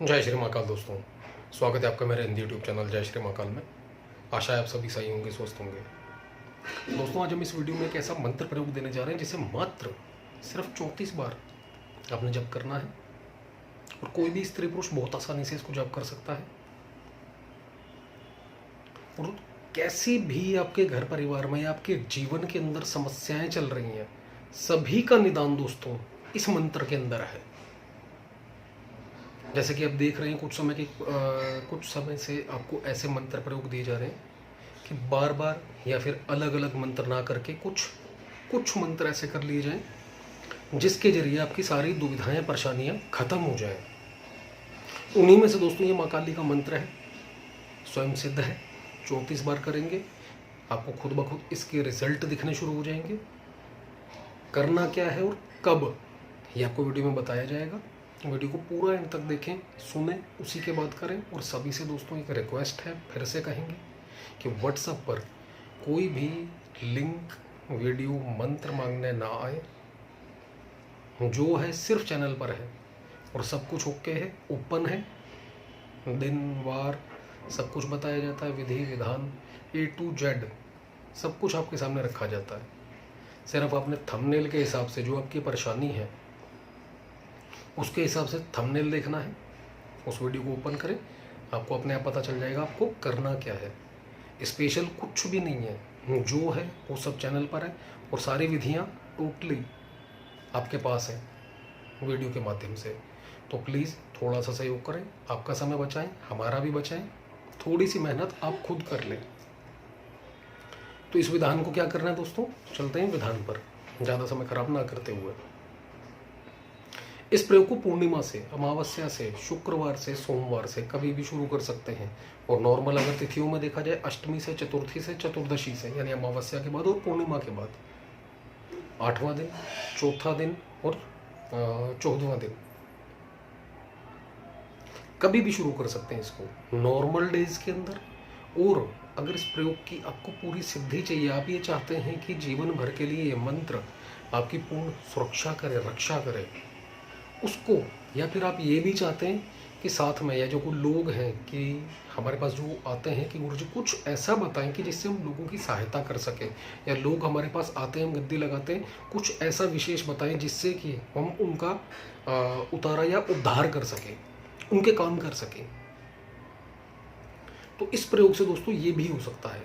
जय श्री महाकाल दोस्तों, स्वागत है आपका मेरे हिंदी यूट्यूब चैनल जय श्री महाकाल में। आशा है आप सभी सही होंगे, स्वस्थ होंगे। दोस्तों, आज हम इस वीडियो में एक ऐसा मंत्र प्रयोग देने जा रहे हैं जिसे मात्र सिर्फ 34 बार आपने जप करना है और कोई भी स्त्री पुरुष बहुत आसानी से इसको जप कर सकता है। और कैसी भी आपके घर परिवार में या आपके जीवन के अंदर समस्याएं चल रही हैं, सभी का निदान दोस्तों इस मंत्र के अंदर है। जैसे कि आप देख रहे हैं कुछ समय से आपको ऐसे मंत्र प्रयोग दिए जा रहे हैं कि बार बार या फिर अलग अलग मंत्र ना करके कुछ मंत्र ऐसे कर लिए जाएं जिसके जरिए आपकी सारी दुविधाएं परेशानियां खत्म हो जाएं। उन्हीं में से दोस्तों ये माँ काली का मंत्र है, स्वयं सिद्ध है। 34 बार करेंगे, आपको खुद ब खुद इसके रिजल्ट दिखने शुरू हो जाएंगे। करना क्या है और कब, ये आपको वीडियो में बताया जाएगा। वीडियो को पूरा एंड तक देखें, सुने, उसी के बाद करें। और सभी से दोस्तों एक रिक्वेस्ट है, फिर से कहेंगे कि व्हाट्सएप पर कोई भी लिंक, वीडियो, मंत्र मांगने ना आए। जो है सिर्फ चैनल पर है और सब कुछ ओके है, ओपन है। दिन वार सब कुछ बताया जाता है, विधि विधान A to Z सब कुछ आपके सामने रखा जाता है। सिर्फ आपने थंबनेल के हिसाब से जो आपकी परेशानी है उसके हिसाब से थंबनेल देखना है। उस वीडियो को ओपन करें, आपको अपने आप पता चल जाएगा आपको करना क्या है। स्पेशल कुछ भी नहीं है, जो है वो सब चैनल पर है और सारी विधियां टोटली आपके पास हैं वीडियो के माध्यम से। तो प्लीज़ थोड़ा सा सहयोग करें, आपका समय बचाएं, हमारा भी बचाएं। थोड़ी सी मेहनत आप खुद कर लें। तो इस विधान को क्या करना है दोस्तों, चलते हैं विधान पर, ज़्यादा समय खराब ना करते हुए। इस प्रयोग को पूर्णिमा से, अमावस्या से, शुक्रवार से, सोमवार से कभी भी शुरू कर सकते हैं। और नॉर्मल अगर तिथियों में देखा जाए, अष्टमी से, चतुर्थी से, चतुर्दशी से, यानी अमावस्या के बाद और पूर्णिमा के बाद 8वां दिन, चौथा दिन और 14वां दिन कभी भी शुरू कर सकते हैं इसको, नॉर्मल डेज के अंदर। और अगर इस प्रयोग की आपको पूरी सिद्धि चाहिए, आप ये चाहते हैं कि जीवन भर के लिए ये मंत्र आपकी पूर्ण सुरक्षा करे, रक्षा करे उसको, या फिर आप ये भी चाहते हैं कि साथ में, या जो कुछ लोग हैं कि हमारे पास जो आते हैं कि गुरुजी कुछ ऐसा बताएं कि जिससे हम लोगों की सहायता कर सकें, या लोग हमारे पास आते हैं, हम गद्दी लगाते हैं, कुछ ऐसा विशेष बताएं जिससे कि हम उनका उतारा या उद्धार कर सकें, उनके काम कर सकें। तो इस प्रयोग से दोस्तों ये भी हो सकता है।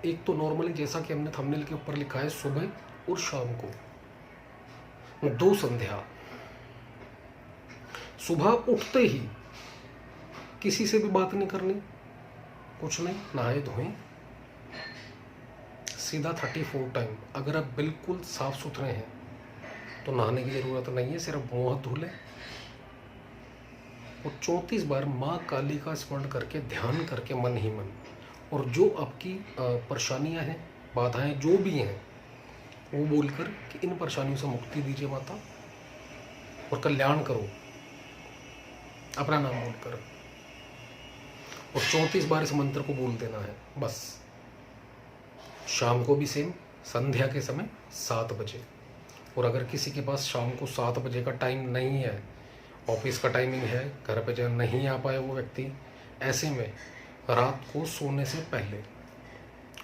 एक तो नॉर्मली जैसा कि हमने थंबनेल के ऊपर लिखा है, सुबह और शाम को 2 संध्या। सुबह उठते ही किसी से भी बात नहीं करनी, कुछ नहीं, नहाए धोएं, सीधा 34 टाइम। अगर आप बिल्कुल साफ सुथरे हैं तो नहाने की जरूरत नहीं है, सिर्फ मुंह हाथ धो लें और 34 बार माँ काली का स्मरण करके, ध्यान करके, मन ही मन। और जो आपकी परेशानियां हैं, बाधाएं जो भी हैं, वो बोलकर कि इन परेशानियों से मुक्ति दीजिए माता और कल्याण करो, अपना नाम बोलकर। और 34 बार इस मंत्र को बोल देना है बस। शाम को भी सेम, संध्या के समय 7 बजे। और अगर किसी के पास शाम को 7 बजे का टाइम नहीं है, ऑफिस का टाइमिंग है, घर पे जब नहीं आ पाए वो व्यक्ति, ऐसे में रात को सोने से पहले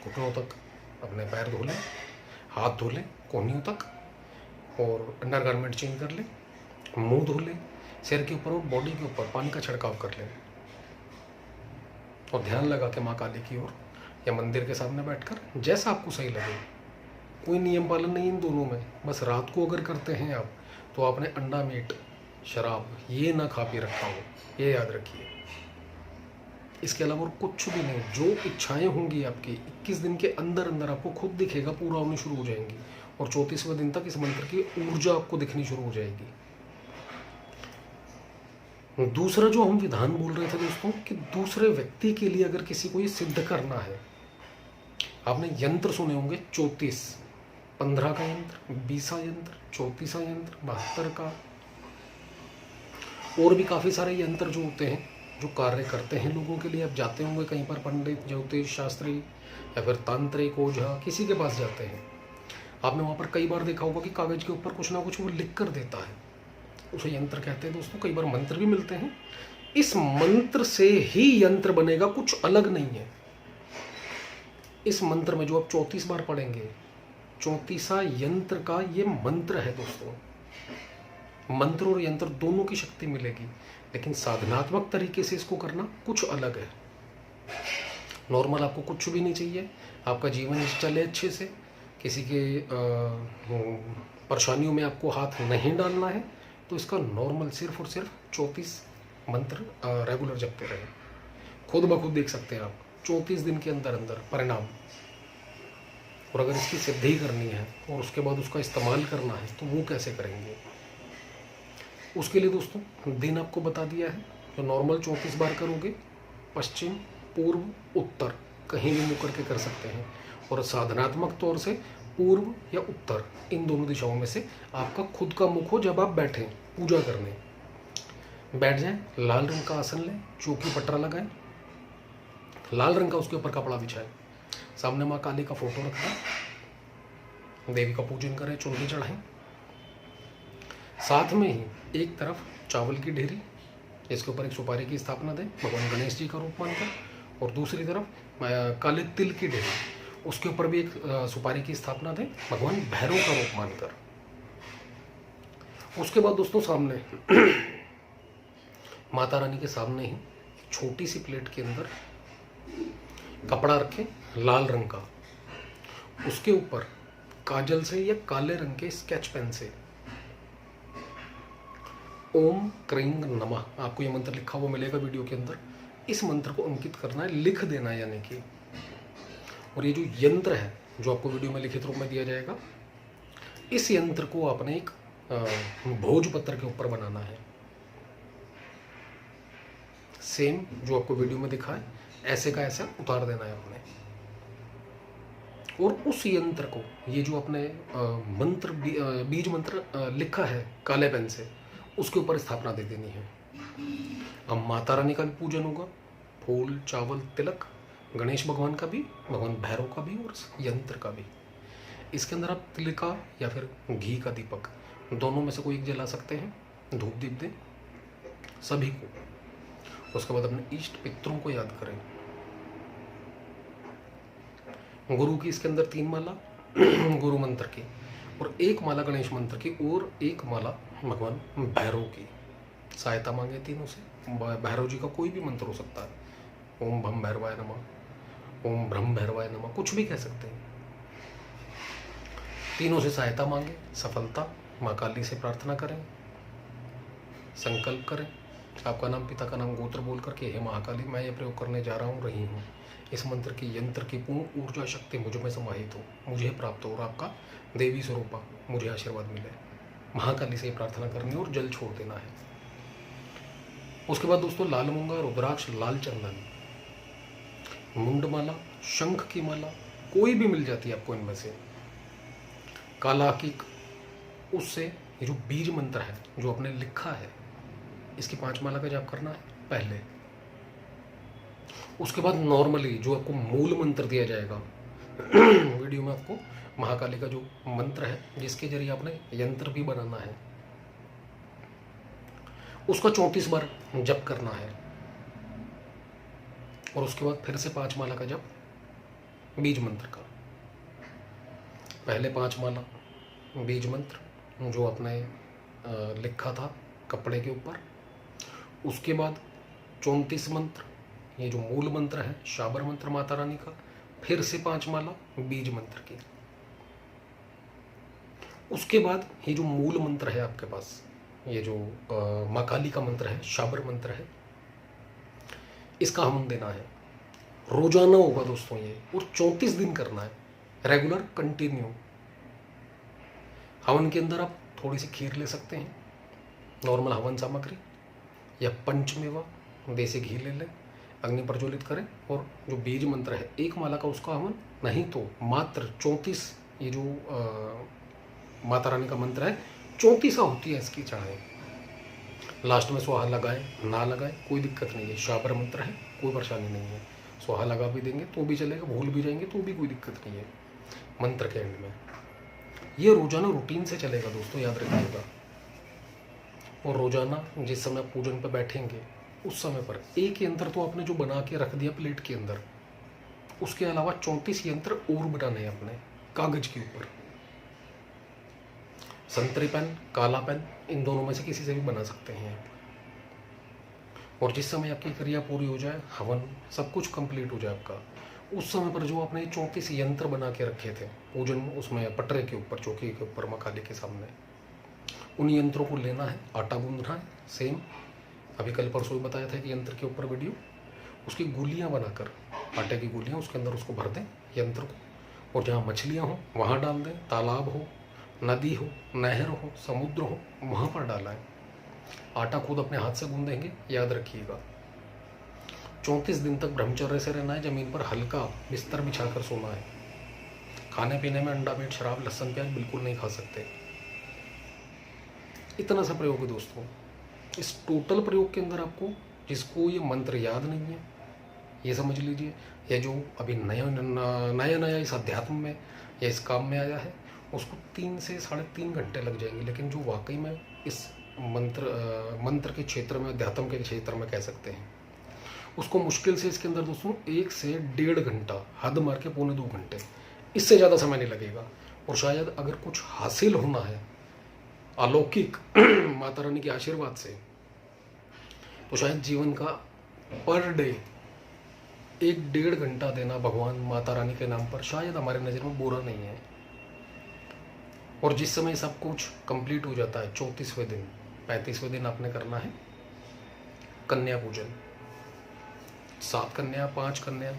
घुटनों तक अपने पैर धो लें, हाथ धो लें कोहनियों तक, और अंडर गारमेंट चेंज कर लें, मुंह धो लें, सिर के ऊपर और बॉडी के ऊपर पानी का छिड़काव कर लें और ध्यान लगा के माँ काली की ओर या मंदिर के सामने बैठकर, जैसा आपको सही लगे। कोई नियम पालन नहीं इन दोनों में। बस रात को अगर करते हैं आप, तो आपने अंडा, मीट, शराब ये ना खा पी रखा हो, ये याद रखिए। इसके अलावा और कुछ भी नहीं। जो इच्छाएं होंगी आपकी 21 दिन के अंदर अंदर आपको खुद दिखेगा, पूरा होनी शुरू हो जाएंगी। और 34वें दिन तक इस मंत्र की ऊर्जा आपको दिखनी शुरू हो जाएगी। दूसरा जो हम विधान बोल रहे थे दोस्तों, कि दूसरे व्यक्ति के लिए अगर किसी को ये सिद्ध करना है, आपने यंत्र सुने होंगे 34, 15 का यंत्र, 20 यंत्र, 34 यंत्र, 72 का, और भी काफ़ी सारे यंत्र जो होते हैं जो कार्य करते हैं लोगों के लिए। आप जाते होंगे कहीं पर, पंडित, ज्योतिष शास्त्री या फिर तांत्रिक, ओझा, किसी के पास जाते हैं, आपने वहाँ पर कई बार देखा होगा कि कागज़ के ऊपर कुछ ना कुछ वो लिख कर देता है, उसे यंत्र कहते हैं दोस्तों। कई बार मंत्र भी मिलते हैं, इस मंत्र से ही यंत्र बनेगा, कुछ अलग नहीं है। इस मंत्र में जो आप 34 बार पढ़ेंगे, 34वां यंत्र का ये मंत्र है दोस्तों। मंत्र और यंत्र दोनों की शक्ति मिलेगी, लेकिन साधनात्मक तरीके से इसको करना कुछ अलग है। नॉर्मल आपको कुछ भी नहीं चाहिए, आपका जीवन चले अच्छे से, किसी के परेशानियों में आपको हाथ नहीं डालना है, तो इसका नॉर्मल सिर्फ और सिर्फ 34 मंत्र रेगुलर जपते रहे। खुद ब खुद देख सकते हैं आप 34 दिन के अंदर अंदर परिणाम। और अगर इसकी सिद्धि करनी है और उसके बाद उसका इस्तेमाल करना है, तो वो कैसे करेंगे? उसके लिए दोस्तों दिन आपको बता दिया है। जो नॉर्मल 34 बार करोगे, पश्चिम, पूर्व, उत्तर कहीं भी मुँह करके कर सकते हैं। और साधनात्मक तौर से पूर्व या उत्तर, इन दोनों दिशाओं में से आपका खुद का मुख हो। जब आप बैठें पूजा करने, बैठ जाएं, लाल रंग का आसन लें, चौकी पटरा लगाएं, लाल रंग का उसके ऊपर कपड़ा बिछाएं, सामने माँ काली का फोटो रखें, देवी का पूजन करें, चुनरी चढ़ाएं। साथ में ही एक तरफ चावल की ढेरी, इसके ऊपर एक सुपारी की स्थापना दें भगवान गणेश जी का रूप मानकर, और दूसरी तरफ काले तिल की ढेरी, उसके ऊपर भी एक सुपारी की स्थापना दें भगवान भैरव का रूप मानकर। उसके बाद दोस्तों सामने माता रानी के सामने ही छोटी सी प्लेट के अंदर कपड़ा रखें लाल रंग का, उसके ऊपर काजल से या काले रंग के स्केच पेन से ओम क्रीं नमः, आपको ये मंत्र लिखा हुआ मिलेगा वीडियो के अंदर। इस मंत्र को अंकित करना है, लिख देना है यानी कि। और ये जो यंत्र है जो आपको वीडियो में लिखित रूप में दिया जाएगा, इस यंत्र को आपने एक भोजपत्र के ऊपर बनाना है। सेम जो आपको वीडियो में दिखा है, ऐसे का ऐसा उतार देना है आपने। और उस यंत्र को, ये जो आपने मंत्र बीज मंत्र लिखा है काले पेन से, उसके ऊपर स्थापना दे देनी है। अब माता रानी का भी पूजन होगा, फूल, चावल, तिलक, गणेश भगवान का भी, भगवान भैरव का भी, और यंत्र का भी। इसके अंदर आप तिल का या फिर घी का दीपक, दोनों में से कोई एक जला सकते हैं। धूप दीप दें सभी को। उसके बाद अपने इष्ट पितरों को याद करें। गुरु की इसके अंदर 3 माला गुरु मंत्र की, और 1 माला गणेश मंत्र की, और 1 माला भगवान भैरव की। सहायता मांगे तीनों से। भैरव जी का कोई भी मंत्र हो सकता है, ओम भम भैरवाय नमः, ओम ब्रह्म भैरवाय नमः, कुछ भी कह सकते हैं। तीनों से सहायता मांगे, सफलता माँ काली से प्रार्थना करें, संकल्प करें, आपका नाम, पिता का नाम, गोत्र बोल करके, हे महाकाली मैं ये प्रयोग करने जा रहा हूँ, रही हूँ। इस मंत्र की, यंत्र की पूर्ण ऊर्जा शक्ति मुझ में समाहित हो, मुझे प्राप्त हो, और आपका देवी स्वरूपा मुझे आशीर्वाद मिले। महाकाली से प्रार्थना करनी और जल छोड़ देना है। उसके बाद दोस्तों लाल मूंगा, रुद्राक्ष, लाल चंदन, मुंडमाला, शंख की माला, कोई भी मिल जाती है आपको इनमें से, काला हकीक, उससे ये जो बीज मंत्र है जो आपने लिखा है, इसकी 5 माला का जाप करना है पहले। उसके बाद नॉर्मली जो आपको मूल मंत्र दिया जाएगा वीडियो में, आपको महाकाली का जो मंत्र है जिसके जरिए आपने यंत्र भी बनाना है, उसका 34 बार जप करना है। और उसके बाद फिर से 5 माला का जप बीज मंत्र का। पहले 5 माला बीज मंत्र जो आपने लिखा था कपड़े के ऊपर, उसके बाद 34 मंत्र, ये जो मूल मंत्र है शाबर मंत्र माता रानी का, फिर से 5 माला बीज मंत्र की। उसके बाद ये जो मूल मंत्र है आपके पास, ये जो माँ काली का मंत्र है, शाबर मंत्र है, इसका हवन देना है। रोजाना होगा दोस्तों ये, और 34 दिन करना है रेगुलर कंटिन्यू। हवन के अंदर आप थोड़ी सी खीर ले सकते हैं, नॉर्मल हवन सामग्री, या पंचमेवा देसी घी ले लें, अग्नि प्रज्वलित करें, और जो बीज मंत्र है 1 माला का उसका हवन, नहीं तो मात्र 34, ये जो माता रानी का मंत्र है 34 होती है इसकी चढ़ाएं। लास्ट में स्वाहा लगाएं ना लगाएं कोई दिक्कत नहीं है, शाबर मंत्र है, कोई परेशानी नहीं है। स्वाहा लगा भी देंगे तो भी चलेगा, भूल भी जाएंगे तो भी कोई दिक्कत नहीं है। मंत्र के एंड में ये रोजाना रूटीन से चलेगा दोस्तों, याद रखिएगा। और रोजाना जिस समय पूजन पर बैठेंगे उस समय पर एक यंत्र तो आपने जो बना के रख दिया प्लेट के अंदर, उसके अलावा 34 यंत्र और बनाने हैं अपने कागज के ऊपर। संतरी पेन, काला पेन, इन दोनों में से किसी से भी बना सकते हैं आप। और जिस समय आपकी क्रिया पूरी हो जाए, हवन सब कुछ कंप्लीट हो जाए आपका, उस समय पर जो आपने 34 यंत्र बना के रखे थे पूजन, उसमें पटरे के ऊपर, चौकी के ऊपर, माँ काली के सामने, उन यंत्रों को लेना है, आटा गूंदना है। सेम अभी कल परसों बताया था कि यंत्र के ऊपर वीडियो, उसकी गोलियां बनाकर, आटे की गोलियां, उसके अंदर उसको भर दें यंत्र को, और जहाँ मछलियाँ हों वहाँ डाल दें। तालाब हो, नदी हो, नहर हो, समुद्र हो, वहाँ पर डालें। आटा खुद अपने हाथ से गूंदेंगे, याद रखिएगा। 34 दिन तक ब्रह्मचर्य से रहना है, ज़मीन पर हल्का बिस्तर बिछाकर सोना है। खाने पीने में अंडा, मीट, शराब, लहसुन, प्याज बिल्कुल नहीं खा सकते। इतना सा प्रयोग है दोस्तों। इस टोटल प्रयोग के अंदर आपको, जिसको ये मंत्र याद नहीं है, ये समझ लीजिए, या जो अभी नया इस अध्यात्म में या इस काम में आया है, उसको 3 से 3.5 घंटे लग जाएंगे। लेकिन जो वाकई में इस मंत्र के क्षेत्र में, अध्यात्म के क्षेत्र में कह सकते हैं, उसको मुश्किल से इसके अंदर दोस्तों 1 से 1.5 घंटा, हद मार के 1.25 घंटे, इससे ज़्यादा समय नहीं लगेगा। और शायद अगर कुछ हासिल होना है अलौकिक माता रानी के आशीर्वाद से, तो शायद जीवन का पर डे 1-1.5 घंटा देना भगवान माता रानी के नाम पर शायद हमारे नज़र में बुरा नहीं है। और जिस समय सब कुछ कंप्लीट हो जाता है, 34वें दिन, 35वें दिन आपने करना है कन्या पूजन। 7 कन्या, 5 कन्या,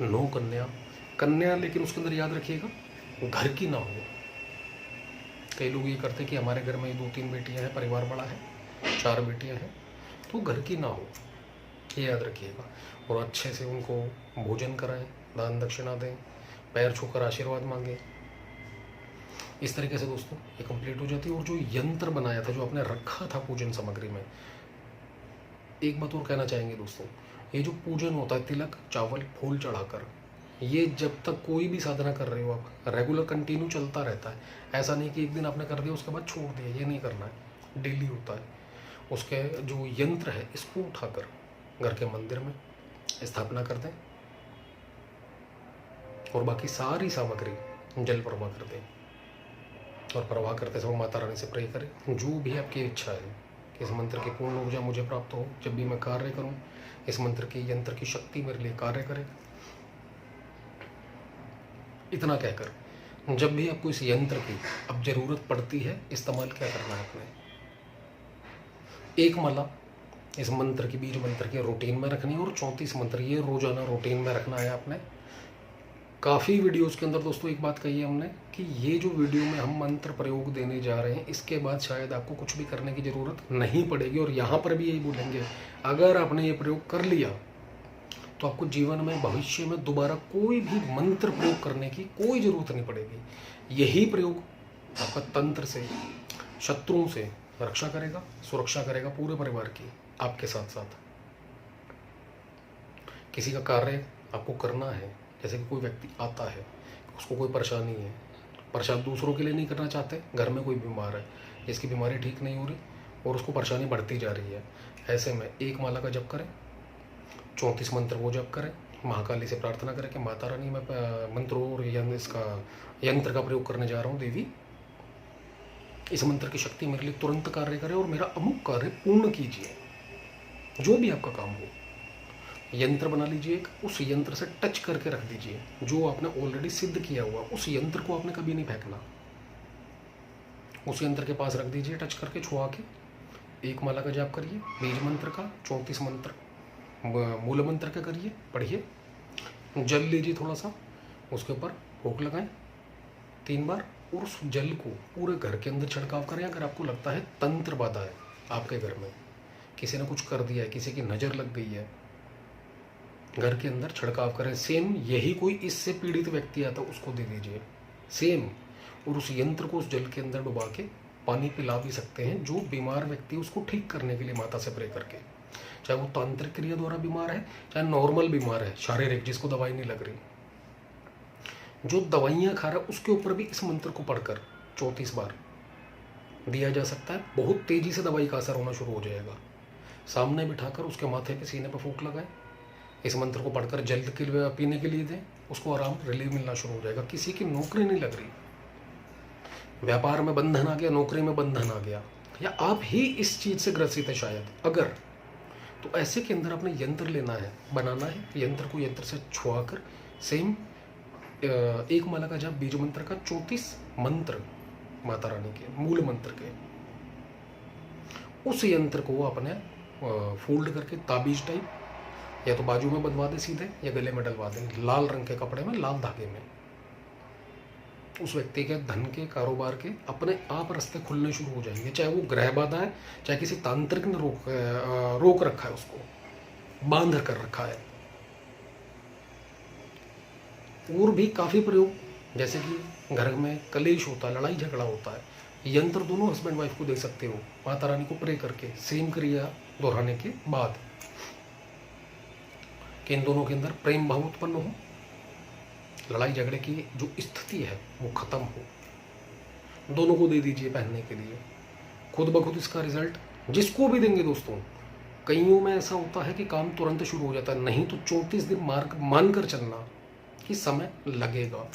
9 कन्या, लेकिन उसके अंदर याद रखिएगा घर की ना हो। कई लोग ये करते कि हमारे घर में 2-3 बेटियां हैं, परिवार बड़ा है, 4 बेटियां हैं, तो घर की ना हो, ये याद रखिएगा। और अच्छे से उनको भोजन कराएं, दान दक्षिणा दें, पैर छूकर आशीर्वाद मांगें। इस तरीके से दोस्तों ये कंप्लीट हो जाती है। और जो यंत्र बनाया था, जो आपने रखा था पूजन सामग्री में, एक बात और कहना चाहेंगे दोस्तों, ये जो पूजन होता है तिलक, चावल, फूल चढ़ाकर, ये जब तक कोई भी साधना कर रहे हो आप, रेगुलर कंटिन्यू चलता रहता है। ऐसा नहीं कि एक दिन आपने कर दिया उसके बाद छोड़ दिया, ये नहीं करना है, डेली होता है। उसके जो यंत्र है, इसको उठाकर घर के मंदिर में स्थापना कर दें, और बाकी सारी सामग्री जल प्रवाह कर दें। और प्रवाह करते समय माता रानी से प्रे करें, जो भी आपकी इच्छा है कि इस मंत्र की पूर्ण ऊर्जा मुझे प्राप्त हो, जब भी मैं कार्य करूं, इस मंत्र की, यंत्र की शक्ति मेरे लिए कार्य करे। इतना कहकर जब भी आपको इस यंत्र की अब जरूरत पड़ती है, इस्तेमाल क्या करना है आपने, एक माला इस मंत्र की, बीज मंत्र की रूटीन में रखनी है, और 34 मंत्र ये रोजाना रूटीन में रखना है आपने। काफ़ी वीडियोज़ के अंदर दोस्तों एक बात कही है हमने कि ये जो वीडियो में हम मंत्र प्रयोग देने जा रहे हैं, इसके बाद शायद आपको कुछ भी करने की ज़रूरत नहीं पड़ेगी। और यहाँ पर भी यही बोलेंगे, अगर आपने ये प्रयोग कर लिया तो आपको जीवन में, भविष्य में दोबारा कोई भी मंत्र प्रयोग करने की कोई ज़रूरत नहीं पड़ेगी। यही प्रयोग आपका तंत्र से, शत्रुओं से रक्षा करेगा, सुरक्षा करेगा पूरे परिवार की, आपके साथ साथ। किसी का कार्य आपको करना है, जैसे कि कोई व्यक्ति आता है, उसको कोई परेशानी है, परेशान दूसरों के लिए नहीं करना चाहते, घर में कोई बीमार है, जिसकी बीमारी ठीक नहीं हो रही और उसको परेशानी बढ़ती जा रही है, ऐसे में एक माला का जप करें, 34 मंत्र वो जप करें, महाकाली से प्रार्थना करें कि माता रानी, मैं मंत्रों और इसका यंत्र का प्रयोग करने जा रहा हूँ, देवी इस मंत्र की शक्ति मेरे लिए तुरंत कार्य करे और मेरा अमुक कार्य पूर्ण कीजिए। जो भी आपका काम हो, यंत्र बना लीजिए एक, उस यंत्र से टच करके रख दीजिए। जो आपने ऑलरेडी सिद्ध किया हुआ, उस यंत्र को आपने कभी नहीं फेंकना, उस यंत्र के पास रख दीजिए, टच करके छुआ के एक माला का जाप करिए, बीज मंत्र का, 34 मंत्र मूल मंत्र का करिए, पढ़िए, जल लीजिए थोड़ा सा, उसके ऊपर फूंक लगाएं 3 बार, और उस जल को पूरे घर के अंदर छिड़काव करें। अगर आपको लगता है तंत्र बाधा है आपके घर में, किसी ने कुछ कर दिया है, किसी की नज़र लग गई है, घर के अंदर छिड़काव करें। सेम यही कोई इससे पीड़ित व्यक्ति आता है, उसको दे दीजिए सेम, और उस यंत्र को उस जल के अंदर डुबा के पानी पिला भी सकते हैं। जो बीमार व्यक्ति, उसको ठीक करने के लिए माता से प्रे करके, चाहे वो तांत्रिक क्रिया द्वारा बीमार है, चाहे नॉर्मल बीमार है, शारीरिक, जिसको दवाई नहीं लग रही, जो दवाइयाँ खा रहा है, उसके ऊपर भी इस मंत्र को पढ़कर 34 बार दिया जा सकता है। बहुत तेज़ी से दवाई का असर होना शुरू हो जाएगा। सामने बिठाकर उसके माथे पे सीने पे फूंक लगाएं, इस मंत्र को पढ़कर जल के पीने के लिए दें, उसको आराम रिलीफ मिलना शुरू हो जाएगा। किसी की नौकरी नहीं लग रही, व्यापार में बंधन आ गया, नौकरी में बंधन आ गया, या आप ही इस चीज़ से ग्रसित है शायद, अगर तो ऐसे के अंदर आपने यंत्र लेना है, बनाना है। यंत्र को यंत्र से छुआकर सेम एक माला का जाप बीज मंत्र का 34 मंत्र माता रानी के मूल मंत्र के, उस यंत्र को आपने फोल्ड करके ताबीज टाइप या तो बाजू में बंधवा दें सीधे, या गले में डलवा दें लाल रंग के कपड़े में, लाल धागे में। उस व्यक्ति के धन के, कारोबार के अपने आप रास्ते खुलने शुरू हो जाएंगे। चाहे वो ग्रह बाधा है, चाहे किसी तांत्रिक ने रोक रखा है, उसको बांध कर रखा है। और भी काफ़ी प्रयोग, जैसे कि घर में कलेश होता है, लड़ाई झगड़ा होता है, यंत्र दोनों हस्बैंड वाइफ को दे सकते हो माता रानी को प्रे करके, सेम क्रिया दोहराने के बाद, कि इन दोनों के अंदर प्रेम भाव उत्पन्न हो, लड़ाई झगड़े की जो स्थिति है वो खत्म हो। दोनों को दे दीजिए पहनने के लिए, खुद ब खुद इसका रिजल्ट जिसको भी देंगे दोस्तों। कईयों में ऐसा होता है कि काम तुरंत शुरू हो जाता है, नहीं तो 34 दिन मानकर चलना कि समय लगेगा,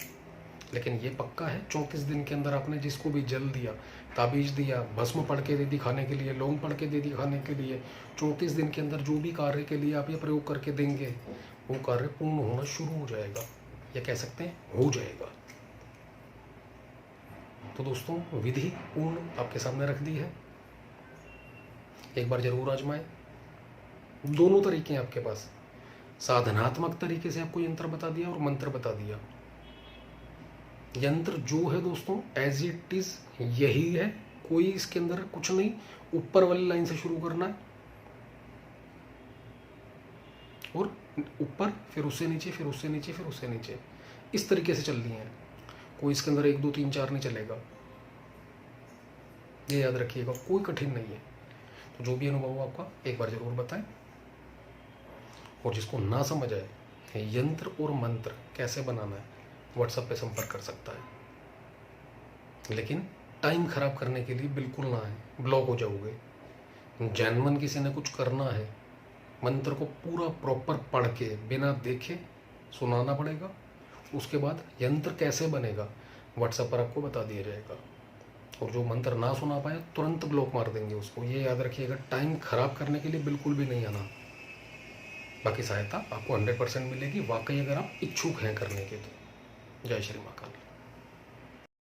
लेकिन ये पक्का है 34 दिन के अंदर आपने जिसको भी जल दिया, ताबीज दिया, भस्म पढ़ के दे दी खाने के लिए, लौंग पढ़ के दे दी खाने के लिए, 34 दिन के अंदर जो भी कार्य के लिए आप ये प्रयोग करके देंगे वो कार्य पूर्ण होना शुरू हो जाएगा, या कह सकते हैं हो जाएगा। तो दोस्तों विधि पूर्ण आपके सामने रख दी है, एक बार जरूर आजमाएं। दोनों तरीके हैं आपके पास, साधनात्मक तरीके से आपको यंत्र बता दिया और मंत्र बता दिया। यंत्र जो है दोस्तों एज इट इज यही है, कोई इसके अंदर कुछ नहीं, ऊपर वाली लाइन से शुरू करना है और ऊपर, फिर उससे नीचे, फिर उससे नीचे, फिर उससे नीचे, इस तरीके से चलनी है। कोई इसके अंदर 1 2 3 4 नहीं चलेगा, ये याद रखिएगा, कोई कठिन नहीं है। तो जो भी अनुभव हो आपका एक बार जरूर बताएं, और जिसको ना समझ आए यंत्र और मंत्र कैसे बनाना है व्हाट्सएप पे संपर्क कर सकता है, लेकिन टाइम खराब करने के लिए बिल्कुल ना है, ब्लॉक हो जाओगे। जैनमन किसी ने कुछ करना है, मंत्र को पूरा प्रॉपर पढ़ के बिना देखे सुनाना पड़ेगा, उसके बाद यंत्र कैसे बनेगा व्हाट्सएप पर आपको बता दिया जाएगा। और जो मंत्र ना सुना पाए तुरंत ब्लॉक मार देंगे उसको, ये याद रखिएगा। टाइम खराब करने के लिए बिल्कुल भी नहीं आना। बाकी सहायता आपको 100% मिलेगी, वाकई अगर आप इच्छुक हैं करने के तो। जय श्री महाकाल।